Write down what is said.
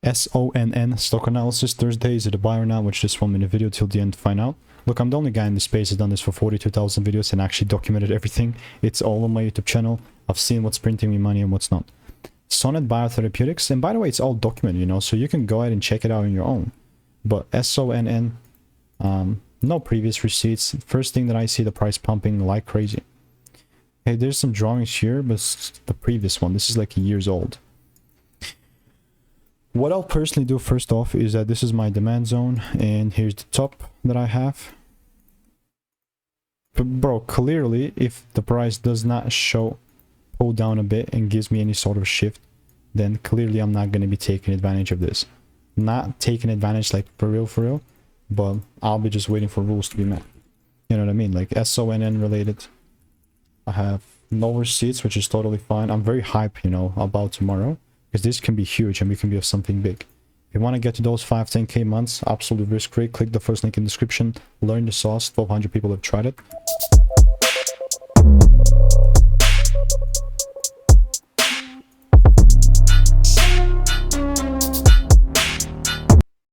SONN stock analysis Thursday. Is it a buy or not? Watch this 1 minute video till the end to find out. Look, I'm the only guy in the space who's done this for 42,000 videos and actually documented everything. It's all on my YouTube channel. I've seen what's printing me money and what's not. Sonnet BioTherapeutics, and by the way, it's all documented, you know, so you can go ahead and check it out on your own. But SONN, no previous receipts. First thing that I see, the price pumping like crazy. Hey, there's some drawings here, but it's the previous one. This is like years old. What I'll personally do first off is that this is my demand zone, and here's the top that I have. But bro, clearly, if the price does not pull down a bit and gives me any sort of shift, then clearly I'm not going to be taking advantage of this. Not taking advantage like for real, but I'll be just waiting for rules to be met. You know what I mean? Like SONN related. I have no receipts, which is totally fine. I'm very hyped, you know, about tomorrow, because this can be huge and we can be of something big. If you want to get to those 5-10k months, absolutely risk free, click the first link in the description, learn the sauce. 1,200 people have tried it.